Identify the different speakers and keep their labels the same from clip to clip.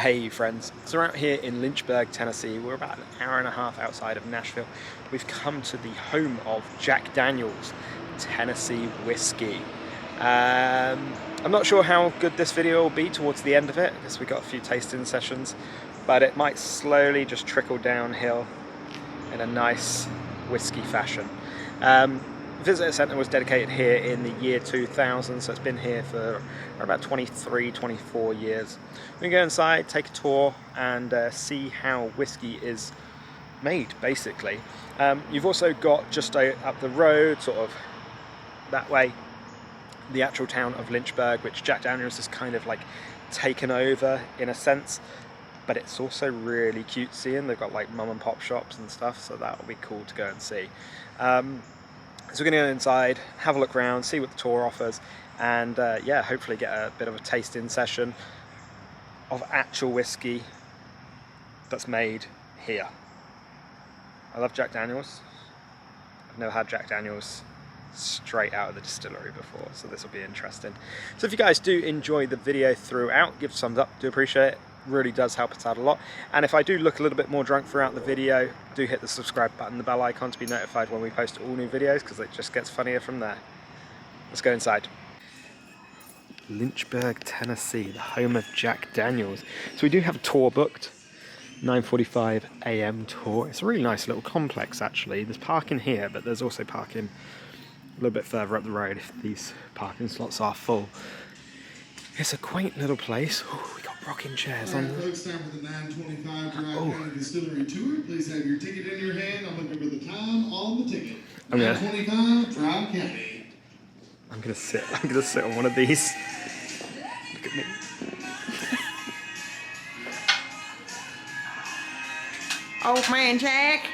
Speaker 1: Hey friends, so we're out here in Lynchburg, Tennessee. We're about an hour and a half outside of Nashville. We've come to the home of Jack Daniel's Tennessee whiskey. I'm not sure how good this video will be towards the end of it, because we've got a few tasting sessions, but it might slowly just trickle downhill in a nice whiskey fashion. The visitor centre was dedicated here in the year 2000, so it's been here for about 23, 24 years. We can go inside, take a tour, and see how whiskey is made, basically. You've also got just up the road, sort of that way, the actual town of Lynchburg, which Jack Daniel's has kind of like taken over in a sense, but it's also really cutesy, and they've got like mum and pop shops and stuff, so that will be cool to go and see. So we're going to go inside, have a look around, see what the tour offers, and yeah, hopefully get a bit of a tasting session of actual whiskey that's made here. I love Jack Daniel's. I've never had Jack Daniel's straight out of the distillery before, so this will be interesting. So if you guys do enjoy the video throughout, give a thumbs up, do appreciate it. Really does help us out a lot. And if I do look a little bit more drunk throughout the video, do hit the subscribe button, the bell icon, to be notified when we post all new videos, because it just gets funnier from there. Let's go inside. Lynchburg, Tennessee, the home of Jack Daniel's. So we do have a tour booked, 9:45 AM tour. It's a really nice little complex actually. There's parking here, but there's also parking a little bit further up the road if these parking slots are full. It's a quaint little place. Ooh, we got rocking chairs on.
Speaker 2: Folks, time for the 9:25 Dry County Distillery Tour. Please have your ticket in your hand. I'm looking for the time on the ticket. 9:25 Dry County.
Speaker 1: I'm gonna sit on one of these. Look at me.
Speaker 3: Old man Jack.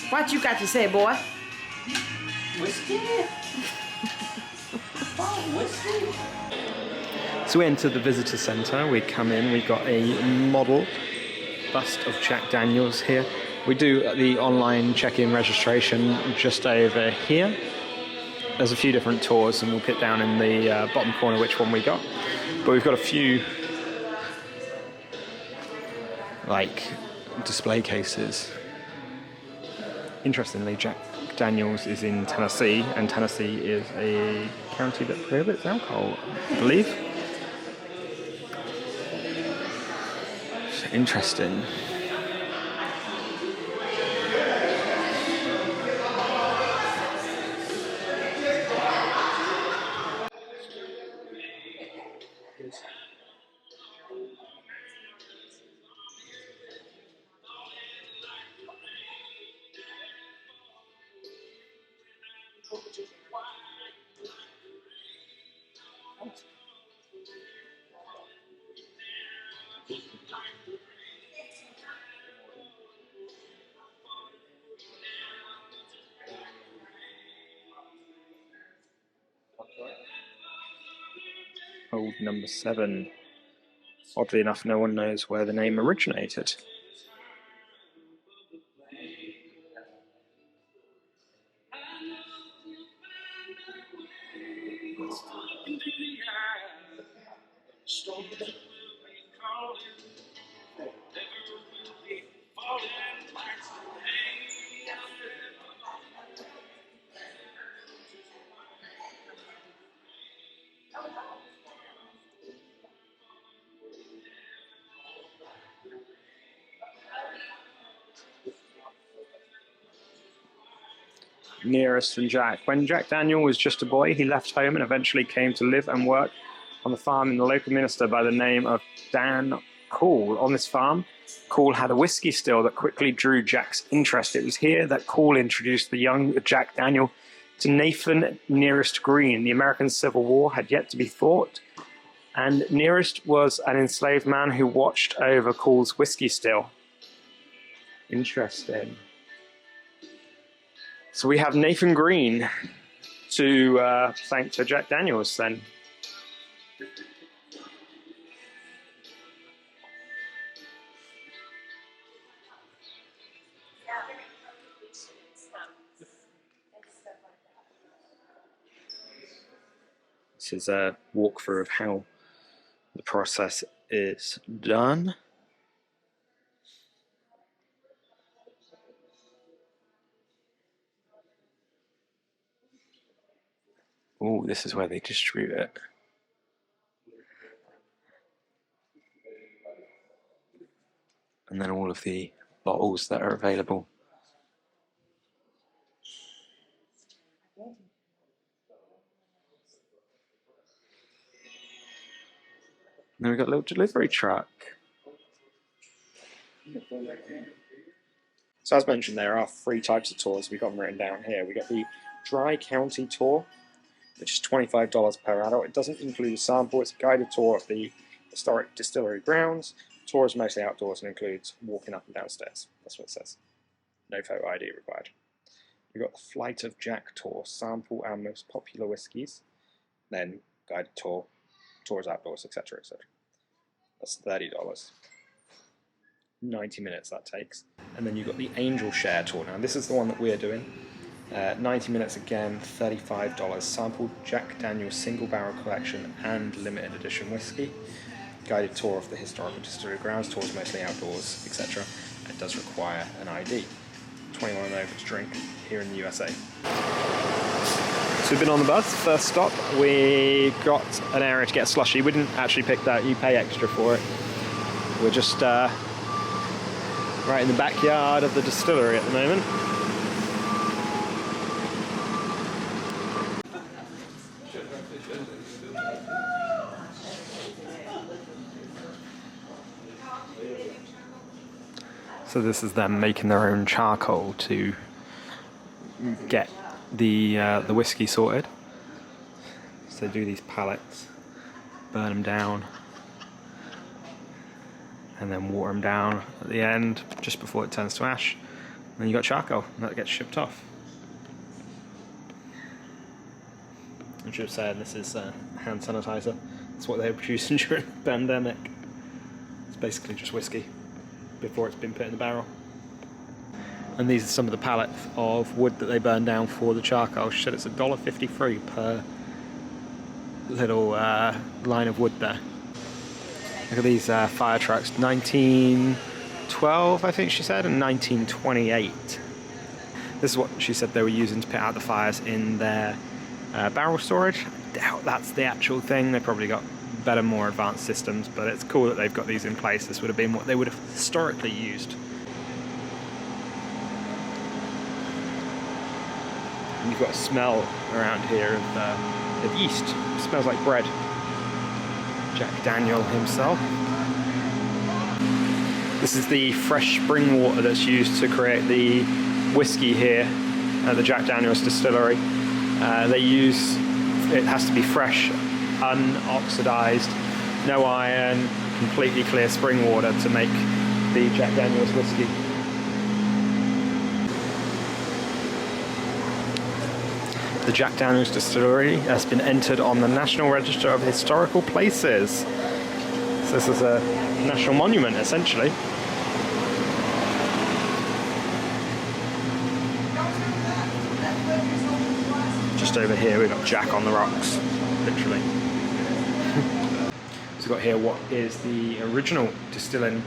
Speaker 3: What you got to say, boy?
Speaker 4: Whiskey? Whiskey?
Speaker 1: So we enter the visitor centre, we come in, we've got a model bust of Jack Daniel's here. We do the online check-in registration just over here. There's a few different tours, and we'll put down in the bottom corner which one we got. But we've got a few like display cases. Interestingly, Jack Daniel's is in Tennessee, and Tennessee is a county that prohibits alcohol, I believe. It's interesting. Old number 7. Oddly enough, no one knows where the name originated. Nearest and Jack. When Jack Daniel was just a boy, he left home and eventually came to live and work on the farm in the local minister by the name of Dan Cool. On this farm, Cool had a whiskey still that quickly drew Jack's interest. It was here that Cool introduced the young Jack Daniel to Nathan Nearest Green. The American Civil War had yet to be fought, and Nearest was an enslaved man who watched over Cool's whiskey still. Interesting. So we have Nathan Green to thank for Jack Daniel's then. This is a walkthrough of how The process is done. Oh, this is where they distribute it. And then all of the bottles that are available. And then we've got a little delivery truck. So as mentioned, there are 3 types of tours. We've got them written down here. We got the Dry County Tour, which is $25 per adult. It doesn't include a sample. It's a guided tour of the historic distillery grounds. The tour is mostly outdoors and includes walking up and down stairs. That's what it says. No photo ID required. We've got the Flight of Jack Tour, sample our most popular whiskies. Then guided tour, tours outdoors, etc., etc. That's $30. 90 minutes that takes. And then you've got the Angel Share Tour. Now this is the one that we're doing. 90 minutes again, $35. Sample Jack Daniel's single barrel collection and limited edition whiskey. Guided tour of the historical distillery grounds, tours mostly outdoors, etc. It does require an ID. 21 and over to drink here in the USA. So we've been on the bus. First stop, we got an area to get a slushie. We didn't actually pick that, you pay extra for it. We're just right in the backyard of the distillery at the moment. So this is them making their own charcoal to get the whiskey sorted. So they do these pallets, burn them down, and then water them down at the end just before it turns to ash. And then you got charcoal, and that gets shipped off. I should have said this is hand sanitizer. That's what they were producing during the pandemic. It's basically just whiskey before it's been put in the barrel. And these are some of the pallets of wood that they burn down for the charcoal. She said it's $1.53 per little line of wood there. Look at these fire trucks, 1912 I think she said, and 1928. This is what she said they were using to put out the fires in their barrel storage. I doubt that's the actual thing. They probably got better, more advanced systems, but it's cool that they've got these in place. This would have been what they would have historically used. And you've got a smell around here of yeast. It smells like bread. Jack Daniel himself. This is the fresh spring water that's used to create the whiskey here at the Jack Daniel's distillery. They use, it has to be fresh, unoxidized, no iron, completely clear spring water to make the Jack Daniel's whiskey. The Jack Daniel's Distillery has been entered on the National Register of Historical Places. So this is a national monument, essentially. Just over here we've got Jack on the rocks, literally. So we've got here what is the original distilling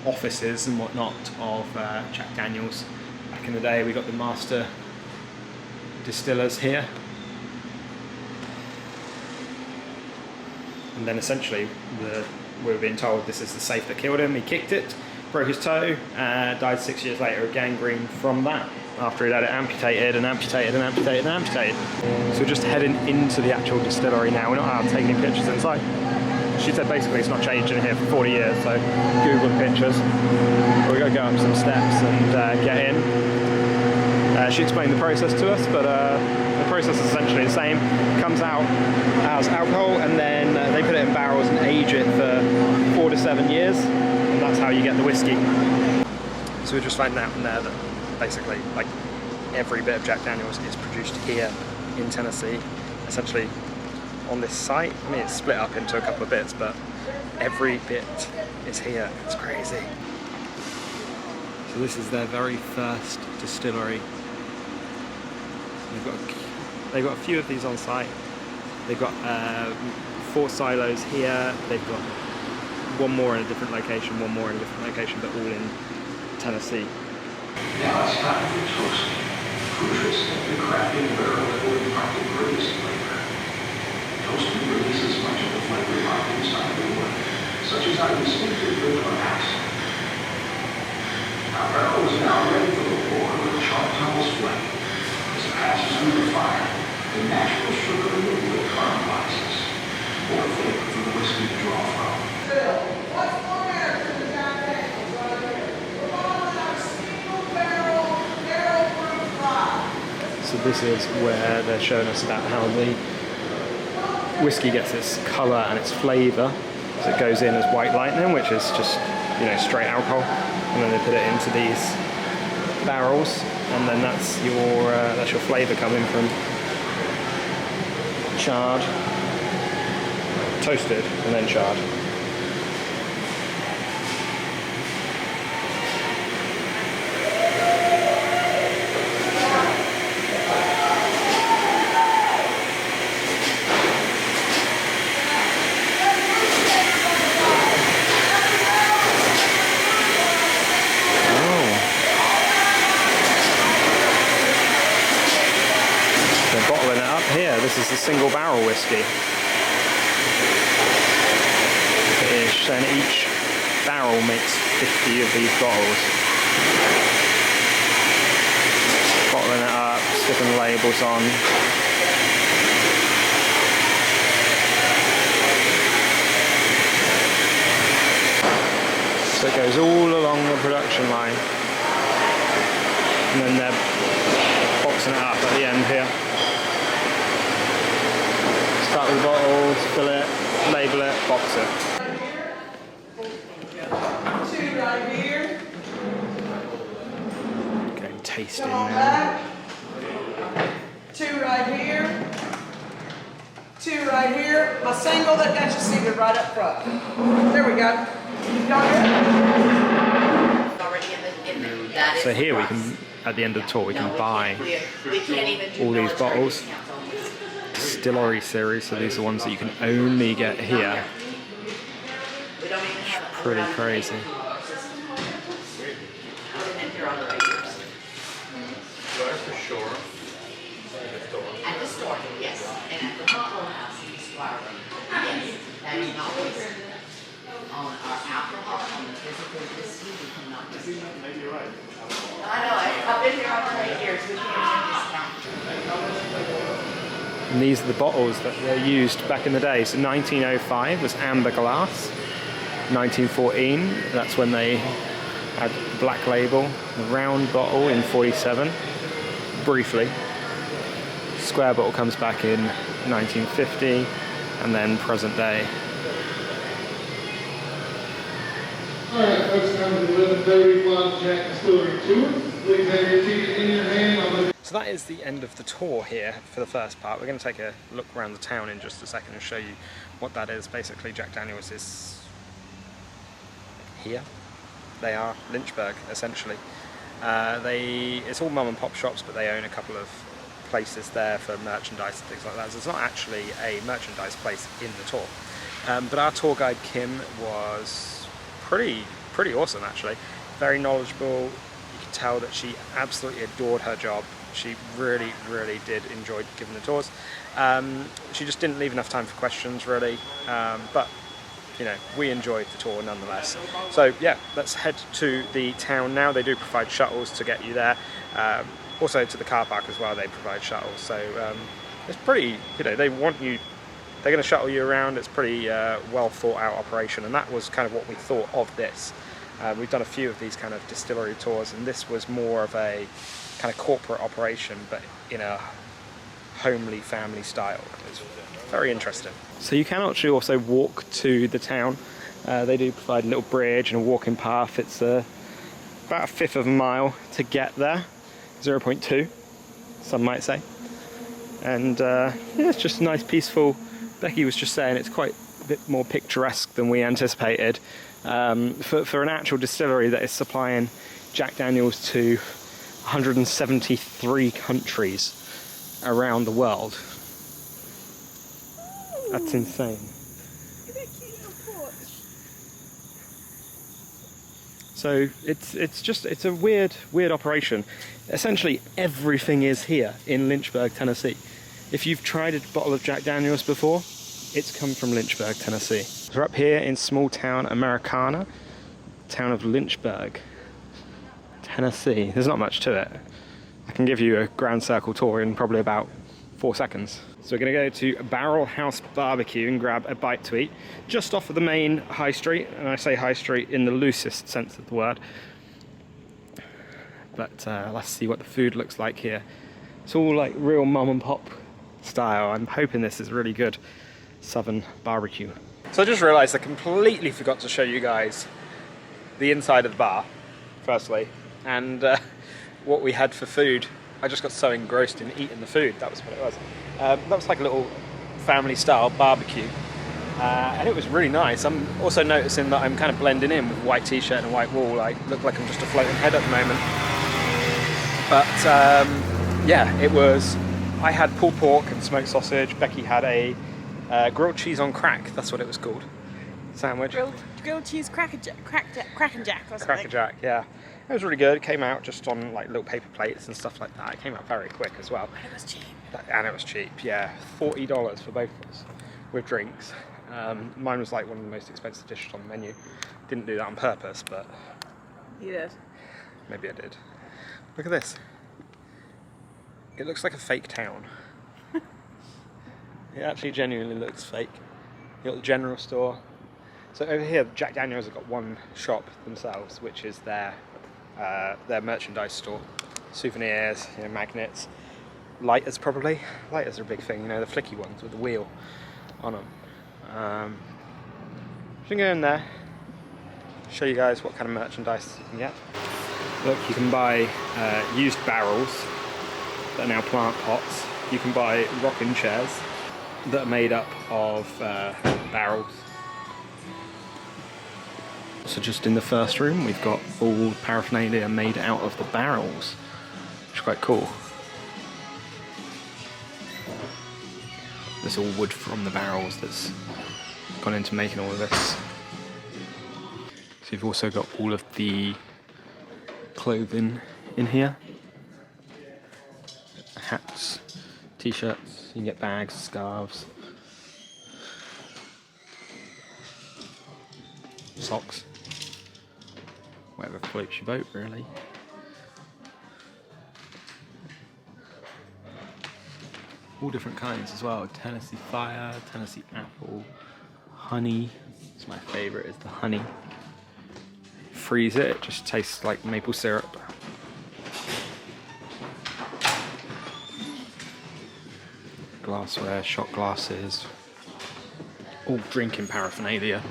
Speaker 1: offices and whatnot of Jack Daniel's. Back in the day we got the master distillers here, and then essentially we were being told this is the safe that killed him. He kicked it, broke his toe, died 6 years later of gangrene from that, after he'd had it amputated and amputated and amputated and amputated. So we're just heading into the actual distillery now. We're not allowed to take any pictures inside. She said basically it's not changed in here for 40 years, so Google the pictures. We're going to go up some steps and get in. She explained the process to us, but the process is essentially the same. It comes out as alcohol, and then they put it in barrels and age it for 4 to 7 years, and that's how you get the whiskey. So we're just finding out from there that basically, like, every bit of Jack Daniel's is produced here in Tennessee, essentially on this site. I mean, it's split up into a couple of bits, but every bit is here. It's crazy. So this is their very first distillery. They've got a few of these on site. They've got 4 silos here. They've got one more in a different location, one more in a different location, but all in Tennessee.
Speaker 5: Now it's time for toasting. Crucial step in crafting barrels or market grease flavor. Toasting releases much of the flavor locked inside the wood, such as our distinctive bitter accent. Our barrel is now ready for the pour with charcoal's flame. As it passes through the fire, the natural sugar in the wood caramelizes. More flavor for the whiskey to draw from.
Speaker 3: What's more after the Jack Daniels right here? We're on our single barrel-proof rye.
Speaker 1: So this is where they're showing us about how the whiskey gets its colour and its flavour. So it goes in as white lightning, which is just, you know, straight alcohol, and then they put it into these barrels, and then that's your flavour coming from charred, toasted, and then charred. Bottling it up here. This is the single barrel whiskey. It is saying each barrel makes 50 of these bottles. Bottling it up, sticking the labels on. So it goes all along the production line, and then they're boxing it up at the end here. Start with the bottles, fill it, label it, box it.
Speaker 3: 2 right here.
Speaker 1: Going tasting
Speaker 3: Come on
Speaker 1: now.
Speaker 3: back. 2 right here. 2 right here. My single that got you seated right up front. There we go. You got it?
Speaker 4: Already in the that
Speaker 1: So
Speaker 4: is
Speaker 1: here
Speaker 4: the
Speaker 1: we
Speaker 4: price.
Speaker 1: can, at the end of the tour, we
Speaker 4: No,
Speaker 1: can buy
Speaker 4: we can't even do
Speaker 1: all these
Speaker 4: military
Speaker 1: bottles.
Speaker 4: discounts on this.
Speaker 1: Distillery series, so these are ones that you can only get here.
Speaker 4: We don't even have a
Speaker 1: Pretty crazy.
Speaker 4: Put it in here on the radios. At the store, yes, and at the bottle house in the Squire Room, yes. That is not what we're doing. On our alcohol, on the physical whiskey, we cannot discount. Maybe you're right. I know, I've been here over 8 years, we can't even discount.
Speaker 1: And these are the bottles that were used back in the day. So 1905 was amber glass. 1914, that's when they had the black label. The round bottle in 47, briefly. Square bottle comes back in 1950, and then present day.
Speaker 2: Alright, folks, time for the 11:30 Flop Jack Distillery Tour. Please have your ticket in your hand.
Speaker 1: So that is the end of the tour here for the first part. We're going to take a look around the town in just a second and show you what that is. Basically, Jack Daniels is here. They are Lynchburg, essentially. It's all mum and pop shops, but they own a couple of places there for merchandise and things like that. So it's not actually a merchandise place in the tour. But our tour guide, Kim, was pretty awesome, actually. Very knowledgeable. You could tell that she absolutely adored her job. She really did enjoy giving the tours. She just didn't leave enough time for questions, really. But, you know, we enjoyed the tour nonetheless. So, yeah, let's head to the town now. They do provide shuttles to get you there. Also to the car park as well, they provide shuttles. So, it's pretty, you know, they want you, they're going to shuttle you around. It's pretty well thought out operation. And that was kind of what we thought of this. We've done a few of these kind of distillery tours, and this was more of a kind of corporate operation, but in a homely family style. It's very interesting. So you can actually also walk to the town. They do provide a little bridge and a walking path. It's about 1/5 of a mile to get there, 0.2, some might say. And yeah, it's just nice, peaceful. Becky was just saying it's quite a bit more picturesque than we anticipated. For an actual distillery that is supplying Jack Daniels to 173 countries around the world. That's insane.
Speaker 3: Look at that cute little porch.
Speaker 1: So it's a weird operation. Essentially everything is here in Lynchburg, Tennessee. If you've tried a bottle of Jack Daniels before, it's come from Lynchburg, Tennessee. So we're up here in small town Americana, town of Lynchburg, Tennessee. There's not much to it. I can give you a grand circle tour in probably about 4 seconds. So we're gonna go to Barrel House Barbecue and grab a bite to eat, just off of the main high street, and I say high street in the loosest sense of the word. But let's see what the food looks like here. It's all like real mum and pop style. I'm hoping this is really good southern barbecue. So I just realized I completely forgot to show you guys the inside of the bar, firstly, and what we had for food. I just got so engrossed in eating the food, that was what it was. That was like a little family style barbecue, and it was really nice. I'm also noticing that I'm kind of blending in with white t-shirt and a white wall. I look like I'm just a floating head at the moment. But yeah, it was, I had pulled pork and smoked sausage. Becky had a grilled cheese on crack, that's what it was called, sandwich.
Speaker 3: Grilled cheese Cracker Jack or something.
Speaker 1: Cracker Jack, yeah. It was really good. It came out just on like little paper plates and stuff like that. It came out very quick as well.
Speaker 3: And it was cheap.
Speaker 1: And it was cheap, yeah. $40 for both of us with drinks. Mine was like one of the most expensive dishes on the menu. Didn't do that on purpose, but
Speaker 3: You did.
Speaker 1: maybe I did. Look at this. It looks like a fake town. It actually genuinely looks fake. You got the general store. So over here, Jack Daniels have got one shop themselves, which is their merchandise store. Souvenirs, you know, magnets, lighters probably. Lighters are a big thing, you know, the flicky ones with the wheel on them. You can go in there, show you guys what kind of merchandise you can get. Look, you can buy used barrels that are now plant pots. You can buy rocking chairs that are made up of barrels. So just in the first room, we've got all paraphernalia made out of the barrels, which is quite cool. There's all wood from the barrels that's gone into making all of this. So you've also got all of the clothing in here. Hats, t-shirts, you can get bags, scarves, socks, whatever floats your boat really. All different kinds as well. Tennessee Fire, Tennessee Apple, honey. It's my favourite, is the honey. Freeze it, it just tastes like maple syrup. Glassware, shot glasses, all drinking paraphernalia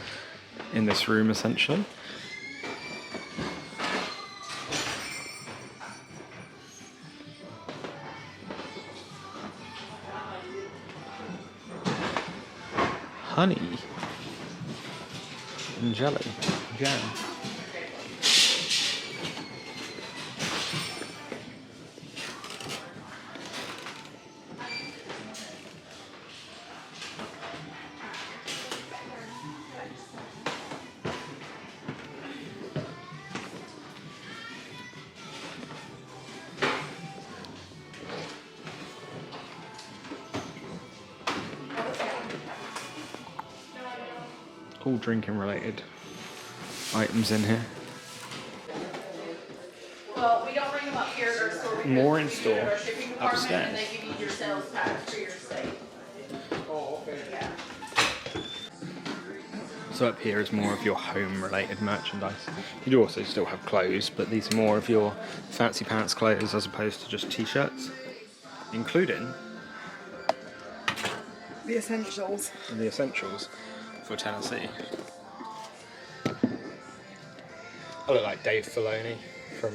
Speaker 1: in this room essentially. Honey and jelly, jam. All drinking related items in here.
Speaker 4: Well, we don't bring them up here at our store. because
Speaker 1: More in
Speaker 4: we do it
Speaker 1: store,
Speaker 4: at our shipping department,
Speaker 1: upstairs.
Speaker 4: And they give you your sales tax for your state.
Speaker 2: Oh, okay.
Speaker 4: Yeah.
Speaker 1: So up here is more of your home related merchandise. You do also still have clothes, but these are more of your fancy pants clothes as opposed to just t-shirts, including
Speaker 3: The essentials.
Speaker 1: the essentials for Tennessee. I look like Dave Filoni from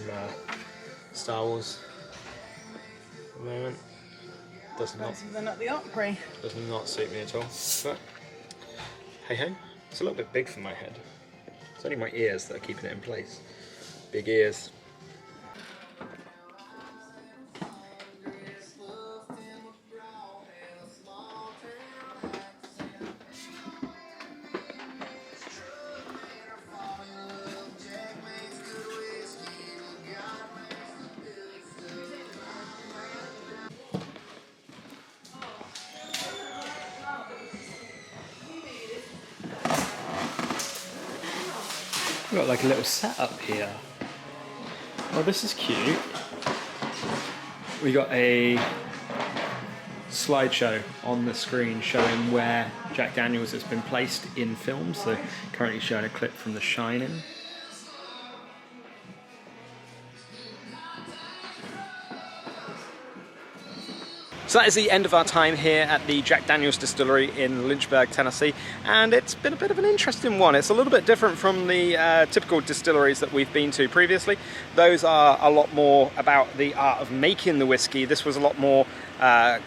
Speaker 1: Star Wars at the moment. Does
Speaker 3: Then at the Opry.
Speaker 1: not suit me at all. But hey ho, it's a little bit big for my head. It's only my ears that are keeping it in place. Big ears. We've got like a little setup here. Oh, this is cute. We got a slideshow on the screen showing where Jack Daniel's has been placed in films. So currently showing a clip from The Shining. So that is the end of our time here at the Jack Daniel's Distillery in Lynchburg, Tennessee, and it's been a bit of an interesting one. It's a little bit different from the typical distilleries that we've been to previously. Those are a lot more about the art of making the whiskey. This was a lot more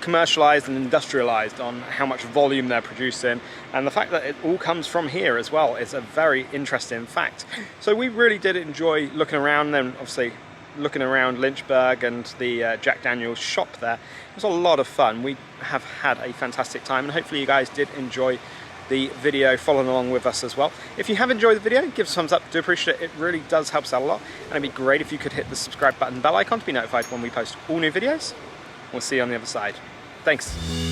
Speaker 1: commercialized and industrialized on how much volume they're producing, and the fact that it all comes from here as well is a very interesting fact. So we really did enjoy looking around, and obviously looking around Lynchburg and the Jack Daniel's shop there. It was a lot of fun. We have had a fantastic time, and hopefully you guys did enjoy the video following along with us as well. If you have enjoyed the video, give us a thumbs up. Do appreciate it. It really does help us out a lot, and it'd be great if you could hit the subscribe button, bell icon to be notified when we post all new videos. We'll see you on the other side. Thanks.